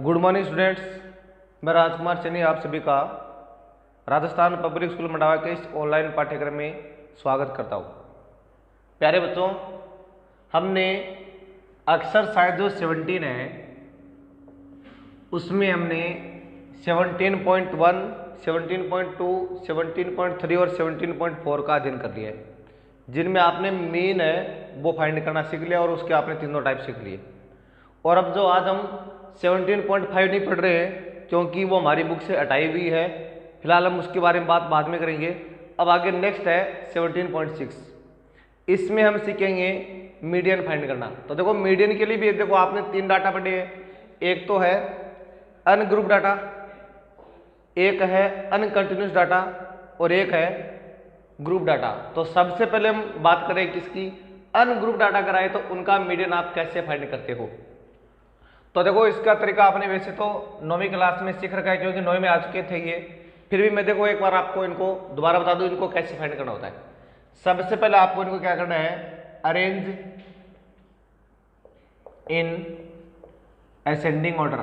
Good morning students, मैं राजकुमार चन्नी आप सभी का राजस्थान पब्लिक स्कूल मंडावा के इस ऑनलाइन पाठ्यक्रम में स्वागत करता हूँ। प्यारे बच्चों, हमने एक्सरसाइज जो 17 है उसमें हमने 17.1, 17.2, 17.3 और 17.4 का अध्ययन कर लिया है, जिनमें आपने मेन है वो फाइंड करना सीख लिया और उसके आपने तीनों टाइप सीख लिए। और अब जो आज हम 17.5 नहीं पढ़ रहे हैं क्योंकि वो हमारी बुक से हटाई हुई है, फिलहाल हम उसके बारे में बात बाद में करेंगे। अब आगे नेक्स्ट है 17.6, इसमें हम सीखेंगे मीडियन फाइंड करना। तो देखो मीडियन के लिए भी देखो आपने 3 डाटा पढ़े हैं, एक तो है अनग्रुप डाटा, एक है अनकंटिन्यूस डाटा और एक है ग्रुप डाटा। तो सबसे पहले हम बात करें किसकी, अनग्रुप डाटा कराए तो उनका मीडियन आप कैसे फाइंड करते हो। तो देखो इसका तरीका आपने वैसे तो 9वीं क्लास में सीख रखा है क्योंकि 9वीं में आ चुके थे ये, फिर भी मैं देखो एक बार आपको इनको दोबारा बता दूं इनको कैसे फाइंड करना होता है। सबसे पहले आपको इनको क्या करना है, अरेंज इन असेंडिंग ऑर्डर।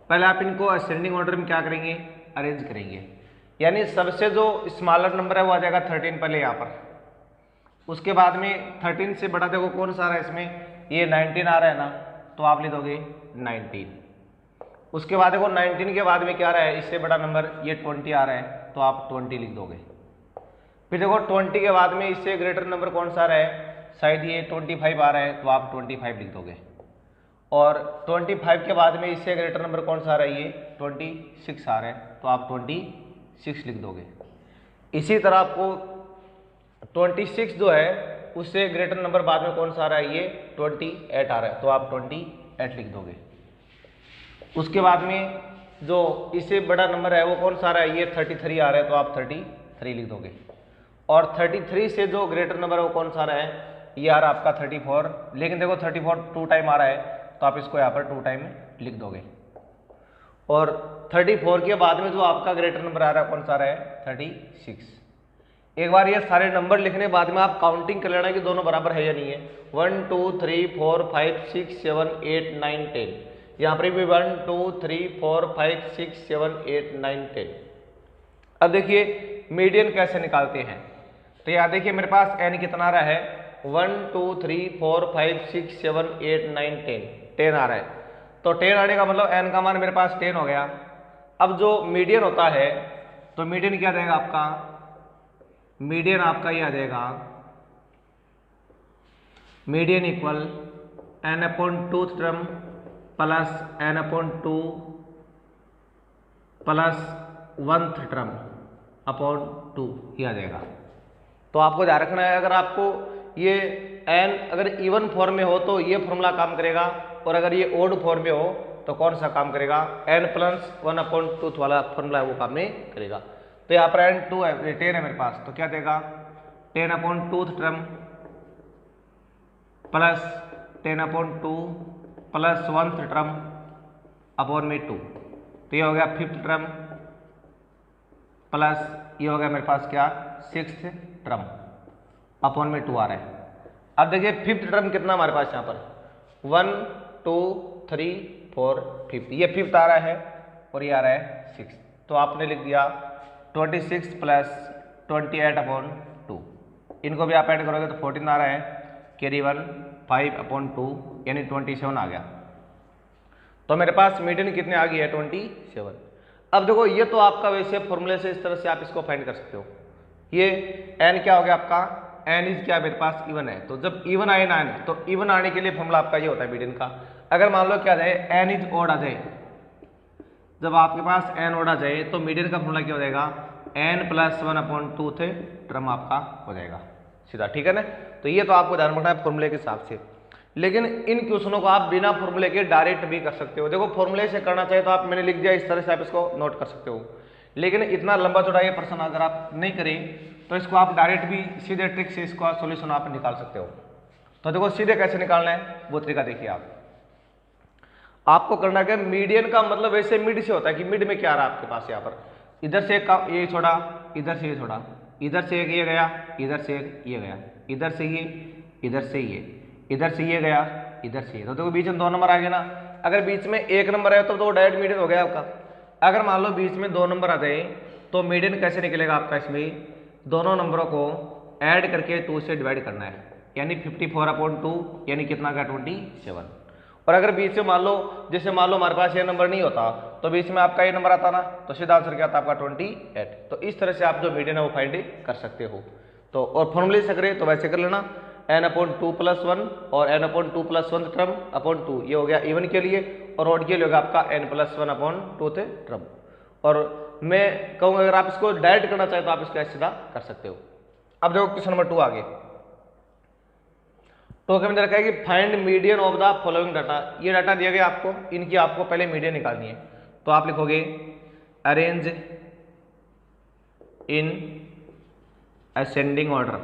पहले आप इनको असेंडिंग ऑर्डर में क्या करेंगे, अरेंज करेंगे। यानी सबसे जो स्मॉलर नंबर है वो आ जाएगा 13 पहले यहाँ पर, उसके बाद में 13 से बड़ा देखो कौन सा आ रहा है इसमें, ये 19 आ रहा है ना, तो आप लिख दोगे 19। उसके बाद देखो 19 के बाद में क्या आ रहा है, इससे बड़ा नंबर ये 20 आ रहा है तो आप 20 लिख दोगे। फिर देखो 20 के बाद में इससे ग्रेटर नंबर कौन सा आ रहा है, शायद ये 25 आ रहा है तो आप 25 लिख दोगे। और 25 के बाद में इससे ग्रेटर नंबर कौन सा आ रहा है, ये 26 आ रहा है तो आप 26 लिख दोगे। इसी तरह आपको 26 जो है उससे ग्रेटर नंबर बाद में कौन सा आ रहा है, ये 28 आ रहा है तो आप 28 लिख दोगे। उसके बाद में जो इससे बड़ा नंबर है वो कौन सा आ रहा है, ये 33 आ रहा है तो आप 33 लिख दोगे। और 33 से जो ग्रेटर नंबर है वो कौन सा आ रहा है, ये आ रहा है आपका 34, लेकिन देखो 34 2 टाइम आ रहा है तो आप इसको यहाँ पर 2 टाइम लिख दोगे। और 34 के बाद में जो आपका ग्रेटर नंबर आ रहा है कौन सा आ रहा है, 36। एक बार ये सारे नंबर लिखने बाद में आप काउंटिंग कर लेना कि दोनों बराबर है या नहीं है। 1 2 3 4 5 6 7 8 9 10, यहाँ पर भी 1 2 3 4 5 6 7 8 9 10। अब देखिए मीडियन कैसे निकालते हैं, तो यहाँ देखिए मेरे पास n कितना आ रहा है, 1 2 3 4 5 6 7 8 9 10 आ रहा है। तो 10 आने का मतलब n का मान मेरे पास 10 हो गया। अब जो मीडियन होता है तो मीडियन क्या देगा आपका, मीडियन आपका ये आ जाएगा median equal n/2 term plus n/2 plus 1th term upon 2 ये आ जाएगा। तो आपको ध्यान रखना है, अगर आपको ये n अगर इवन फॉर्म में हो तो ये फॉर्मूला काम करेगा, और अगर ये ओड फॉर्म में हो तो कौन सा काम करेगा, n+1/2 वाला फॉर्मूला वो काम नहीं करेगा। तो यहाँ पर n2 है, 10 है मेरे पास, तो क्या देगा 10/2 term plus 10/2 plus 1th term upon में 2, तो ये हो गया 5th टर्म प्लस ये हो गया मेरे पास क्या 6th टर्म अपॉन में 2 आ रहा है। अब देखिए 5th टर्म कितना हमारे पास यहाँ पर 1 2 3 4 5, ये 5th आ रहा है और ये आ रहा है 6, तो आपने लिख दिया 26 प्लस 28/2। इनको भी आप ऐड करोगे तो 14 आ रहा है, कैरी 1 5/2 यानी 27 आ गया। तो मेरे पास मीडियन कितने आ गई है, 27। अब देखो ये तो आपका वैसे फॉर्मूले से इस तरह से आप इसको फाइंड कर सकते हो। ये n क्या हो गया आपका, n इज क्या मेरे पास इवन है, तो जब इवन आए ना n, तो इवन आने के लिए फॉर्मूला आपका ये होता है मीडियन का। अगर मान लो क्या आ जाए n इज ऑड आ जाए, जब आपके पास n ऑड आ जाए तो मीडियन का फॉर्मूला क्या हो जाएगा, n+1/2 थे टर्म आपका हो जाएगा सीधा, ठीक है ना। तो ये तो आपको ध्यान रखना है फॉर्मूले के हिसाब से, लेकिन इन क्वेश्चनों को आप बिना फॉर्मूले के डायरेक्ट भी कर सकते हो। देखो फॉर्मूले से करना चाहिए तो आप मैंने लिख दिया इस तरह से, आप इसको नोट कर सकते हो, लेकिन इतना लंबा चौड़ा ये प्रश्न अगर आप नहीं करें तो इसको आप डायरेक्ट भी सीधे ट्रिक से इसका सोल्यूशन आप निकाल सकते हो। तो देखो सीधे कैसे निकालना है वो तरीका देखिए। आपको करना क्या, मीडियन का मतलब वैसे मिड से होता है कि मिड में क्या आ रहा है आपके पास, यहाँ पर इधर से एक ये छोड़ा, इधर से ये छोड़ा, इधर से एक ये गया, इधर से एक ये गया, इधर से ये, इधर से ये, इधर से ये गया, इधर से ये, तो देखो बीच में 2 नंबर आ गए ना, अगर बीच में एक नंबर है तो वो डायरेक्ट मीडियन हो गया आपका। अगर मान लो बीच में 2 नंबर आ गए तो मीडियन कैसे निकलेगा आपका, इसमें दोनों नंबरों को ऐड करके 2 से डिवाइड करना है, यानी 54/2 यानी कितना का 27। और अगर बीच में मान लो, जैसे मान लो हमारे पास ये नंबर नहीं होता तो बीच में आपका ये नंबर आता ना, तो सीधा आंसर क्या आता आपका 28। तो इस तरह से आप जो मीडियन है वो फाइंड कर सकते हो। तो और फॉर्मूले से करें तो वैसे कर लेना, n/2+1 और n/2+1 टर्म अपॉन 2, ये हो गया इवन के लिए, और ऑड के लिए होगा आपका n+1/2 टर्म। और मैं कहूँगा अगर आप इसको डायरेक्ट करना चाहे तो आप इसको ऐसे सीधा कर सकते हो। अब देखो क्वेश्चन नंबर 2 आगे, तो क्या रखा है कि find median of the following data. ये डाटा दिया गया आपको, इनकी आपको पहले मीडियन निकालनी है। तो आप लिखोगे अरेंज इन असेंडिंग ऑर्डर।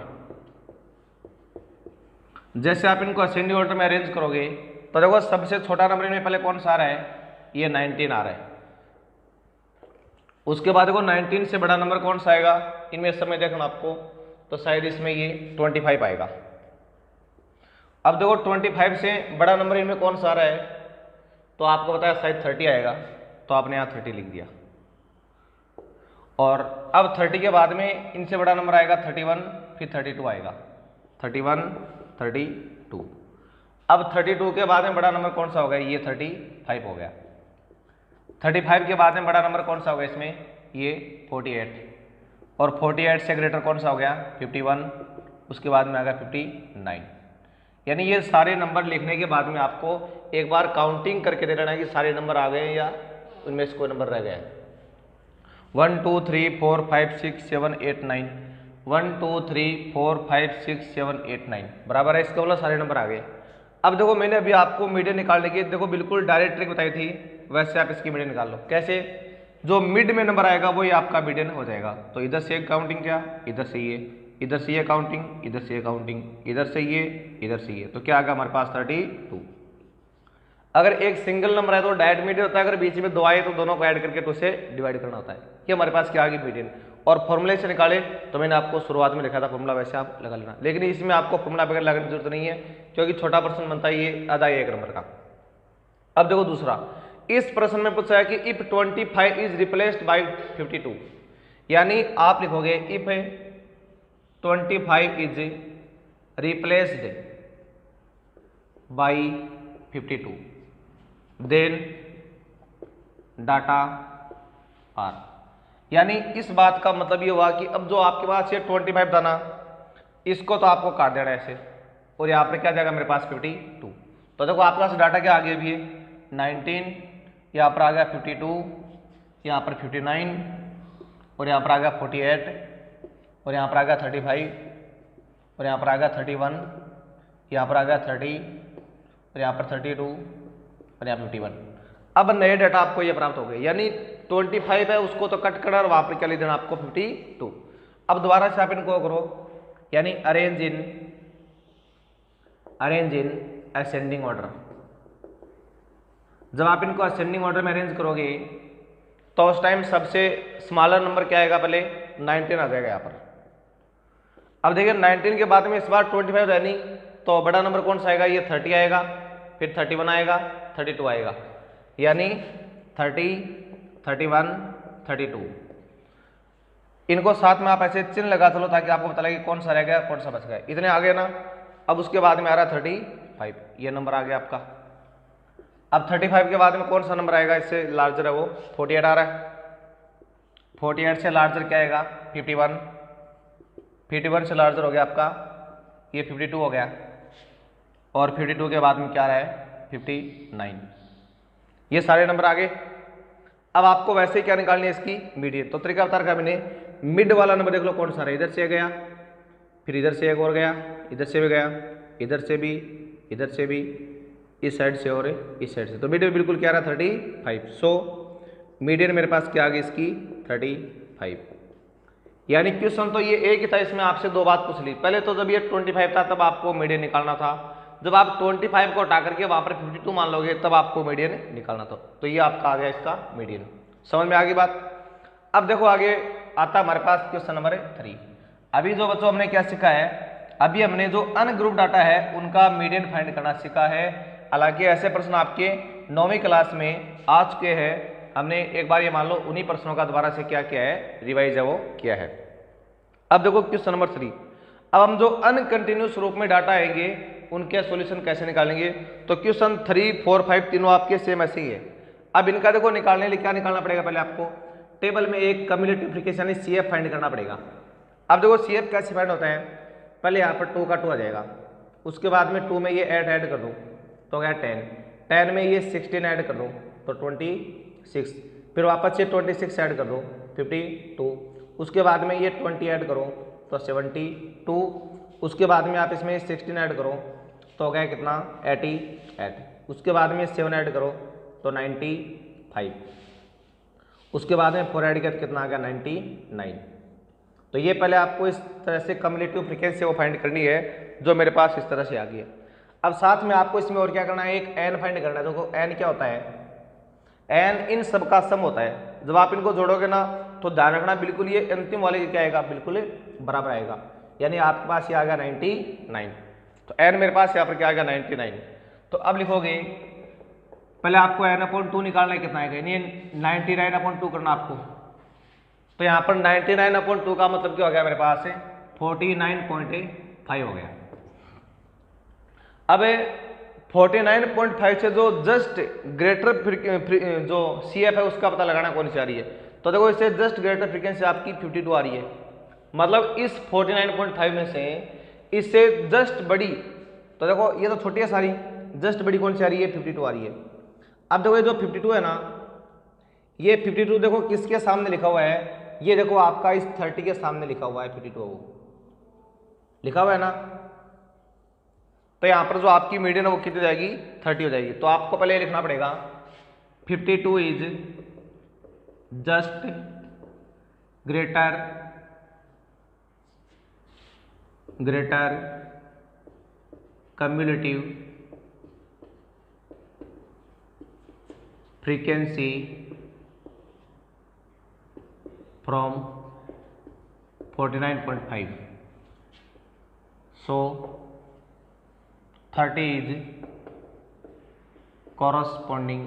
जैसे आप इनको असेंडिंग ऑर्डर में अरेंज करोगे तो देखो सबसे छोटा नंबर इनमें पहले कौन सा आ रहा है, ये 19 आ रहा है। उसके बाद देखो 19 से बड़ा नंबर कौन सा आएगा इनमें, इस समय देखना आपको, तो शायद इसमें ये 25 आएगा। अब देखो 25 से बड़ा नंबर इनमें कौन सा आ रहा है, तो आपको बताया शायद 30 आएगा, तो आपने यहाँ 30 लिख दिया। और अब 30 के बाद में इनसे बड़ा नंबर आएगा 31, फिर 32 आएगा, 31, 32। अब 32 के बाद में बड़ा नंबर कौन सा हो गया, ये 35 हो गया। 35 के बाद में बड़ा नंबर कौन सा हो गया इसमें, ये 48। और 48 से ग्रेटर कौन सा हो गया 51, उसके बाद में आ गया 59। यानी ये सारे नंबर लिखने के बाद में आपको एक बार काउंटिंग करके दे देना है कि सारे नंबर आ गए या उनमें से कोई नंबर रह गया है। 1 2 3 4 5 6 7 8 9, 1 2 3 4 5 6 7 8 9 बराबर है, इसका मतलब सारे नंबर आ गए। अब देखो मैंने अभी आपको मीडियन निकालने की देखो बिल्कुल डायरेक्ट ट्रिक बताई थी, वैसे आप इसकी मीडियन निकाल लो। कैसे, जो मिड में नंबर आएगा वही आपका मीडियन हो जाएगा। तो इधर से काउंटिंग क्या, इधर से ये, इधर से ये काउंटिंग, इधर से ये काउंटिंग, इधर से ये, इधर से ये, तो क्या आ गया हमारे पास 32। अगर एक सिंगल नंबर है तो डायरेक्ट मीडियन होता है, अगर बीच में 2 आए तो दोनों को ऐड करके तो उसे डिवाइड करना होता है। ये हमारे पास क्या आ गई मीडियन। और फॉर्मूले से निकाले तो मैंने आपको शुरुआत में लिखा था फॉर्मूला, वैसे आप लगा लेना, लेकिन इसमें आपको फॉर्मूला वगैरह लगाने की जरूरत नहीं है क्योंकि छोटा प्रश्न बनता है ये आधा 1 नंबर का। अब देखो दूसरा, इस प्रश्न में पूछा है कि इफ 25 इज रिप्लेस्ड बाय 52, यानी आप लिखोगे if 25 is replaced by 52 then data are. यानी इस बात का मतलब ये हुआ कि अब जो आपके पास ये 25 था ना, इसको तो आपको काट देना ऐसे, और यहाँ पर क्या जाएगा मेरे पास 52। तो देखो आपके पास डाटा क्या आ गया अभी है 19, यहाँ पर आ गया 52, यहाँ पर 59, और यहाँ पर आ गया 48, और यहाँ पर आ गया 35, और यहाँ पर आ गया 31, यहाँ पर आ गया 30, और यहाँ पर 32, और यहाँ 51। अब नए डाटा आपको ये प्राप्त हो गए, यानी 25 है उसको तो कट करना और वहाँ पर क्या लिख देना आपको 52। अब दोबारा से आप इनको करो, यानी अरेंज इन असेंडिंग ऑर्डर। जब आप इनको असेंडिंग ऑर्डर में अरेंज करोगे तो उस टाइम सबसे स्मॉलर नंबर क्या आएगा, पहले 19 आ जाएगा यहाँ पर। अब देखिए 19 के बाद में इस बार 25 है नहीं, तो बड़ा नंबर कौन सा आएगा, ये 30 आएगा, फिर 31 आएगा, 32 आएगा, यानी 30, 31, 32। इनको साथ में आप ऐसे चिन्ह लगा चलो ताकि आपको पता लगे कौन सा रह गया कौन सा बच गया। इतने आ गए ना। अब उसके बाद में आ रहा है 35, ये नंबर आ गया आपका। अब 35 के बाद में कौन सा नंबर आएगा इससे लार्जर है, वो 48 आ रहा है। 48 से लार्जर क्या आएगा 51, 51 से लार्जर हो गया आपका ये 52 हो गया, और 52 के बाद में क्या आ रहा है 59। ये सारे नंबर आ गए। अब आपको वैसे क्या निकालनी है इसकी मीडियन। तो तरीका बता रखा मैंने, मिड वाला नंबर देख लो कौन सा है, इधर से गया, फिर इधर से एक और गया, इधर से भी गया, इधर से भी, इधर से भी, इस साइड से और इस साइड से, तो मिड में बिल्कुल क्या रहा 35। सो मीडियन मेरे पास क्या आ गई इसकी 35। यानी क्वेश्चन तो ये एक ही था, इसमें आपसे 2 बात पूछ ली। पहले तो जब ये 25 था तब आपको मीडियन निकालना था, जब आप 25 को हटा करके वहां पर 52 मान लोगे तब आपको मीडियन निकालना था। तो ये आपका आ गया इसका मीडियन। समझ में आ गई बात। अब देखो आगे आता हमारे पास क्वेश्चन नंबर 3। अभी जो बच्चों हमने क्या सीखा है, अभी हमने जो अनग्रुप डाटा है उनका मीडियन फाइंड करना सीखा है। हालांकि ऐसे प्रश्न आपके 9वीं क्लास में आ चुके हैं। हमने एक बार ये मान लो उन्हीं प्रश्नों का दोबारा से क्या किया है, रिवाइज है वो किया है। अब देखो क्वेश्चन नंबर 3। अब हम जो अनकंटिन्यूस रूप में डाटा आएंगे उनके सॉल्यूशन कैसे निकालेंगे। तो क्वेश्चन 3, 4, 5 तीनों आपके सेम ऐसे ही है। अब इनका देखो निकालने के लिए क्या निकालना पड़ेगा, पहले आपको टेबल में एक कम्युलेटिव फ्रीक्वेंसी यानी CF फाइंड करना पड़ेगा। अब देखो CF कैसे फाइंड होता है, पहले यहाँ पर 2 का 2 आ जाएगा, उसके बाद में 2 में ये ऐड कर दूँ तो क्या 10 में ये 16 ऐड कर दूँ तो 26, फिर वापस से 26 ऐड कर दो 52, उसके बाद में ये 20 ऐड करो तो 72, उसके बाद में आप इसमें 16 ऐड करो तो गया कितना 88, उसके बाद में 7 ऐड करो तो 95, उसके बाद में 4 ऐड किया तो कितना आ गया 99। तो ये पहले आपको इस तरह से कम्युलेटिव फ्रीक्वेंसी वो फाइंड करनी है जो मेरे पास इस तरह से आ गई है। अब साथ में आपको इसमें और क्या करना है, एक n फाइंड करना है। देखो n क्या होता है, n इन सब का सम होता है। जब आप इनको जोड़ोगे ना तो ध्यान रखना बिल्कुल ये अंतिम वाले क्या आएगा, बिल्कुल बराबर आएगा, यानी आपके पास ये आ गया 99। तो n मेरे पास यहाँ पर क्या आ गया 99। तो अब लिखोगे पहले आपको n/2 निकालना है, कितना आएगा, यानी 99/2 करना आपको। तो यहाँ पर 99/2 का मतलब क्या हो गया मेरे पास 49.5 हो गया। अब 49.5 से जो जस्ट ग्रेटर जो CF है उसका पता लगाना कौन सी आ रही है। तो देखो इससे जस्ट ग्रेटर फ्रीक्वेंसी आपकी 52 आ रही है, मतलब इस 49.5 में से इससे जस्ट बड़ी, तो देखो ये तो छोटी है सारी, जस्ट बड़ी कौन सी आ रही है 52 आ रही है। अब देखो ये जो 52 है ना, ये 52 देखो किसके सामने लिखा हुआ है, ये देखो आपका इस 30 के सामने लिखा हुआ है 52 वो लिखा हुआ है ना। तो यहाँ पर जो आपकी मीडियन है वो कितनी जाएगी 30 हो जाएगी। तो आपको पहले लिखना पड़ेगा 52 is just greater cumulative frequency from 49.5, so 30 is corresponding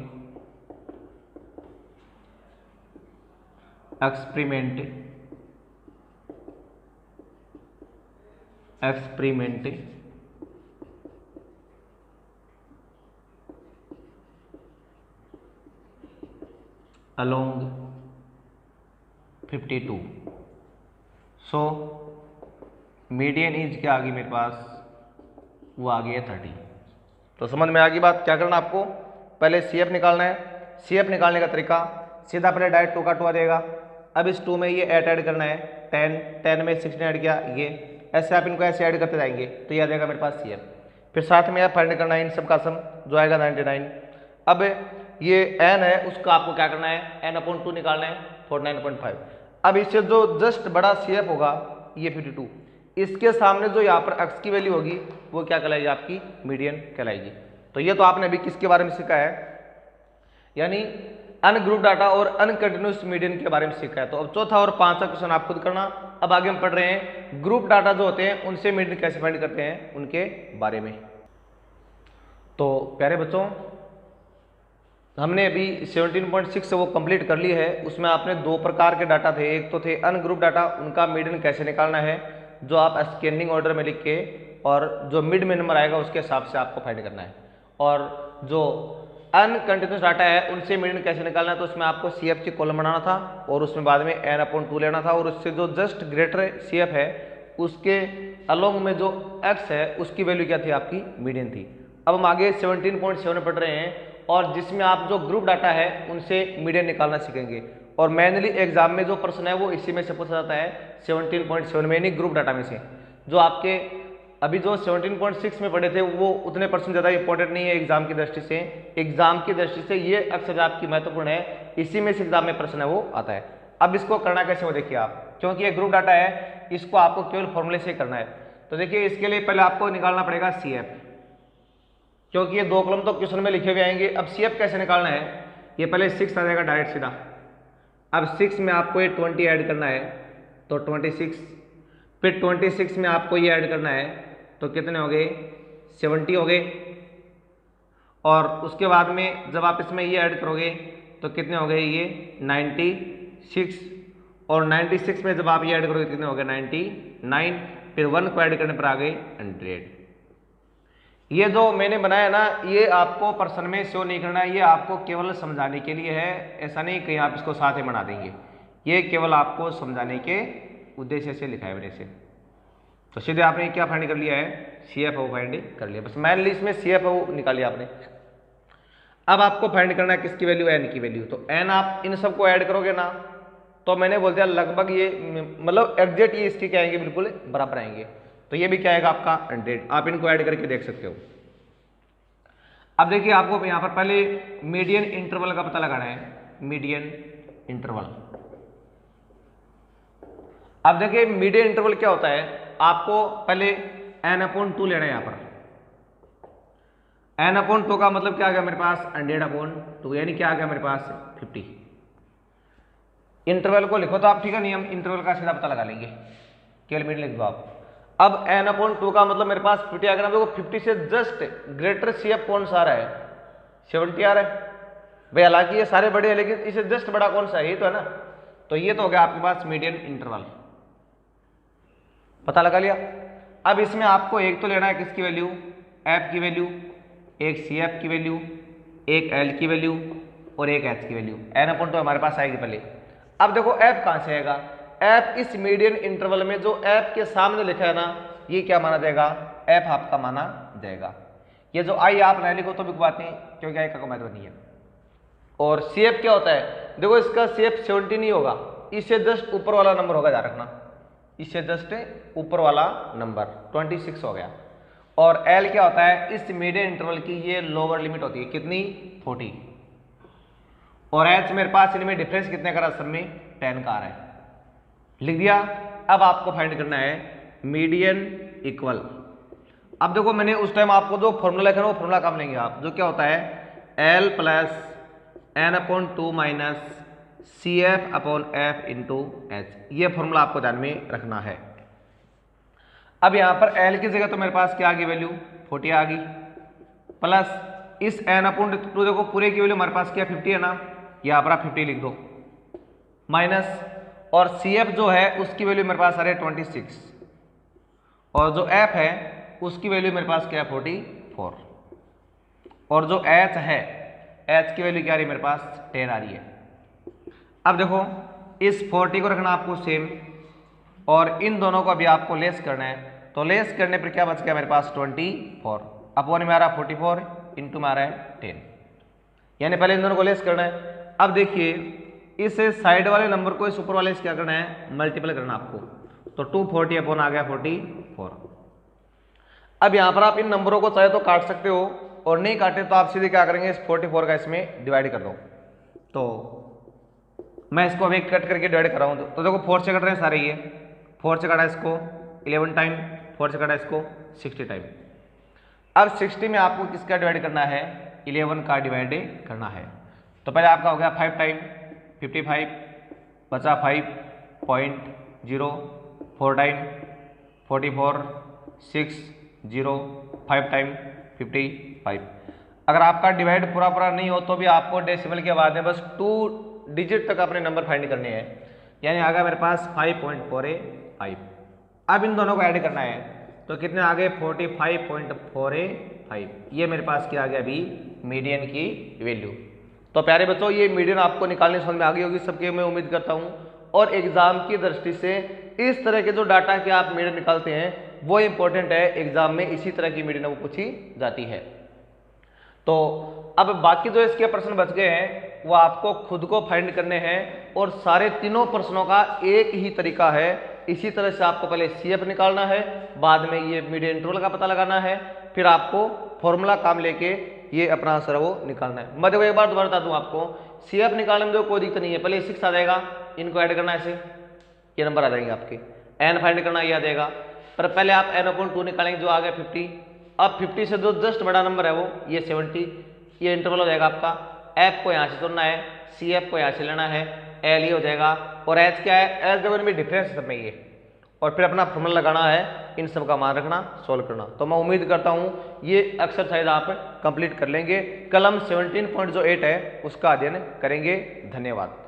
experiment along 52, so median is क्या आ गई मेरे पास, वो आ गई है 30। तो समझ में आ गई बात। क्या करना आपको, पहले CF निकालना है। CF निकालने का तरीका सीधा पहले डायरेक्ट 2 का 2 आ जाएगा। अब इस 2 में ये 8 ऐड करना है, 10 में 16 ऐड किया, ये ऐसे आप इनको ऐसे ऐड करते जाएंगे तो ये आ जाएगा मेरे पास CF। फिर साथ में आप फाइंड करना है इन सब का सम जो आएगा 99। अब ये n है उसका आपको क्या करना है, n/2 निकालना है 49.5। अब इससे जो जस्ट बड़ा CF होगा ये 52, इसके सामने जो यहाँ पर x की वैल्यू होगी वो क्या कहलाएगी, आपकी मीडियन कहलाएगी। तो ये तो आपने अभी किसके बारे में सीखा है, यानी अनग्रुप डाटा और अनकंटिन्यूस मीडियन के बारे में सीखा है। तो अब चौथा और पांचवा क्वेश्चन आप खुद करना। अब आगे हम पढ़ रहे हैं ग्रुप डाटा जो होते हैं उनसे मीडियन कैसे फाइंड करते हैं उनके बारे में। तो प्यारे बच्चों, हमने अभी 17.6 से वो कंप्लीट कर ली है। उसमें आपने 2 प्रकार के डाटा थे, एक तो थे अनग्रुप डाटा, उनका मीडियन कैसे निकालना है जो आप असेंडिंग ऑर्डर में लिख के, और जो मिड में नंबर आएगा उसके हिसाब से आपको फाइंड करना है। और जो अनकंटिन्यूस डाटा है उनसे मीडियन कैसे निकालना है, तो उसमें आपको CF की कॉलम बनाना था और उसमें बाद में n/2 लेना था, और उससे जो जस्ट ग्रेटर CF है उसके अलोंग में जो x है उसकी वैल्यू क्या थी, आपकी मीडियन थी। अब हम आगे 17.7 पढ़ रहे हैं और जिसमें आप जो ग्रुप डाटा है उनसे मीडियन निकालना सीखेंगे। और मेनली एग्जाम में जो प्रश्न है वो इसी में से पूछा जाता है 17.7 में, यानी ग्रुप डाटा में से। जो आपके अभी जो 17.6 में पढ़े थे वो उतने परसेंट ज़्यादा इंपॉर्टेंट नहीं है एग्जाम की दृष्टि से। एग्जाम की दृष्टि से ये अक्सर आपकी महत्वपूर्ण है, इसी में से एग्जाम में प्रश्न है वो आता है। अब इसको करना कैसे वो देखिए आप, क्योंकि ये ग्रुप डाटा है इसको आपको केवल फॉर्मूले से करना है। तो देखिए इसके लिए पहले आपको निकालना पड़ेगा CF, क्योंकि ये 2 कॉलम तो क्वेश्चन में लिखे हुए आएंगे। अब CF कैसे निकालना है, ये पहले 6 आ जाएगा डायरेक्ट सीधा। अब 6 में आपको ये 20 ऐड करना है तो 26, फिर 26 में आपको ये ऐड करना है तो कितने हो गए 70 हो गए। और उसके बाद में जब आप इसमें ये ऐड करोगे तो कितने हो गए ये 96, और 96 में जब आप ये ऐड करोगे कितने हो गए 99, फिर 1 को ऐड करने पर आ गए 100। ये जो मैंने बनाया ना ये आपको प्रश्न में शो नहीं करना है, ये आपको केवल समझाने के लिए है, ऐसा नहीं कि आप इसको साथ में बना देंगे, ये केवल आपको समझाने के उद्देश्य से लिखा है मैंने से। तो सीधे आपने क्या फाइंड कर लिया है, CFO फाइंड कर लिया, बस मैन लिस्ट में CFO निकाल लिया आपने। अब आपको फाइंड करना है किसकी वैल्यू, n की वैल्यू। तो n आप इन सबको ऐड करोगे ना तो मैंने बोल दिया लगभग ये मतलब एग्जैक्ट ये इसके क्या आएंगे, बिल्कुल बराबर आएंगे। तो ये भी क्या आएगा आपका 100, आप इनको ऐड करके देख सकते हो। अब देखिए आपको यहाँ पर पहले मीडियन इंटरवल का पता लगाना है, मीडियन इंटरवल। अब देखिए मीडियन इंटरवल क्या होता है, आपको पहले n/2 लेना है यहाँ पर। n/2 का मतलब क्या आ गया मेरे पास 100/2, यानी क्या आ गया मेरे पास 50। इंटरवल को लिखो तो आप ठीक है, नियम इंटरवल का सीधा पता लगा लेंगे, केवल मीडियन लिख दो आप। अब n/2 का मतलब मेरे पास 50 आ गया, देखो 50 से जस्ट ग्रेटर CF कौन सा आ रहा है, 70 आ रहा है भाई। हालांकि ये सारे बड़े हैं लेकिन इसे जस्ट बड़ा कौन सा है, ये तो है ना। तो ये तो हो गया आपके पास मीडियन इंटरवल, पता लगा लिया। अब इसमें आपको एक तो लेना है किसकी वैल्यू, f की वैल्यू, एक CF की वैल्यू, एक L की वैल्यू और एक H की वैल्यू। n/2 हमारे पास आएगी पहले। अब देखो f कहां से आएगा, f इस मीडियन इंटरवल में जो f के सामने लिखा है ना ये क्या माना जाएगा, f आपका माना जाएगा। ये जो i आप नहीं लिखो तो भी कोई बात नहीं, क्योंकि i का कोई महत्व नहीं है। और CF क्या होता है, देखो इसका CF 70 नहीं होगा, इससे जस्ट ऊपर वाला नंबर होगा, याद रखना, इससे जस्ट ऊपर वाला नंबर 26 हो गया। और L क्या होता है, इस मीडियन इंटरवल की ये लोअर लिमिट होती है, कितनी 40। और H मेरे पास इनमें डिफरेंस कितने का सब में 10 का आ रहा है, लिख दिया। अब आपको फाइंड करना है मीडियन इक्वल। अब देखो मैंने उस टाइम आपको जो फॉर्मूला लिखा है वो फॉर्मूला काम लेंगे आप, जो क्या होता है L plus n/2 minus CF/F into H, ये फॉर्मूला आपको ध्यान में रखना है। अब यहां पर L की जगह तो मेरे पास क्या आ गई वैल्यू 40 आ गई, प्लस इस n/2 देखो पूरे की वैल्यू हमारे पास क्या 50 है ना, यहां पर आप 50 लिख दो, माइनस और CF जो है उसकी वैल्यू मेरे पास आ रही है 26, और जो F है उसकी वैल्यू मेरे पास क्या है 44, और जो H है H की वैल्यू क्या आ रही है मेरे पास 10 आ रही है। अब देखो इस 40 को रखना आपको सेम, और इन दोनों को अभी आपको लेस करना है, तो लेस करने पर क्या बच गया मेरे पास 24, अपॉन में आ रहा है 44 इंटू में आ रहा है 10, यानी पहले इन दोनों को लेस करना है। अब देखिए इस साइड वाले नंबर को इस ऊपर वाले से क्या करना है, मल्टीपल करना आपको, तो 240 अपॉन आ गया 44। अब यहां पर आप इन नंबरों को चाहे तो काट सकते हो, और नहीं काटे तो आप सीधे क्या करेंगे इस 44 का इसमें डिवाइड कर दो। तो मैं इसको अभी कट करके डिवाइड कर रहा हूं, तो देखो 4 से कट रहे हैं सारे, ये 4 से कटा इसको 11 टाइम, 4 से कटा इसको 60 टाइम। अब 60 में आपको किसका डिवाइड करना है, 11 का डिवाइड करना है। तो पहले आपका हो गया 5 टाइम 55, बचा 5.0, 4 टाइम 44, 6 0, 5 टाइम 55। अगर आपका डिवाइड पूरा पूरा नहीं हो तो भी आपको डेसिमल के बाद में बस 2 डिजिट तक अपने नंबर फाइंड करने हैं, यानी आ गया मेरे पास 5.485। अब इन दोनों को ऐड करना है, तो कितने आ गए 45.485, ये मेरे पास क्या आ गया अभी मीडियन की वैल्यू। तो प्यारे बच्चों ये मीडियन आपको निकालने समझ में आ गई होगी सबके, मैं उम्मीद करता हूँ। और एग्जाम की दृष्टि से इस तरह के जो डाटा के आप मीडियन निकालते हैं वो इंपॉर्टेंट है, एग्जाम में इसी तरह की मीडियन वो पूछी जाती है। तो अब बाकी जो इसके प्रश्न बच गए हैं वो आपको खुद को फाइंड करने हैं, और सारे तीनों प्रश्नों का एक ही तरीका है। इसी तरह से आपको पहले CF निकालना है, बाद में ये मीडियन इंटरवल का पता लगाना है, फिर आपको फॉर्मूला काम लेके ये अपना आंसर वो निकालना है। मैं देखो एक बार दोबारा बता दूं आपको, CF निकालने में तो कोई दिक्कत नहीं है, पहले 6 आ जाएगा, इनको ऐड करना ऐसे ये नंबर आ जाएंगे आपके, n फाइंड करना ये आ जाएगा, पर पहले आप n/2 निकालेंगे जो आ गया 50। अब 50 से जो जस्ट बड़ा नंबर है वो ये 70, ये इंटरवल हो जाएगा आपका। F को यहाँ से चुनना है, CF को यहाँ से लेना है, L ये हो जाएगा, और H क्या है, H देखो इनमें डिफरेंस सब में ये, और फिर अपना फॉर्मूला लगाना है, इन सब का मान रखना, सॉल्व करना। तो मैं उम्मीद करता हूँ ये एक्सरसाइज आप कंप्लीट कर लेंगे। कल हम 17.8 है उसका अध्ययन करेंगे। धन्यवाद।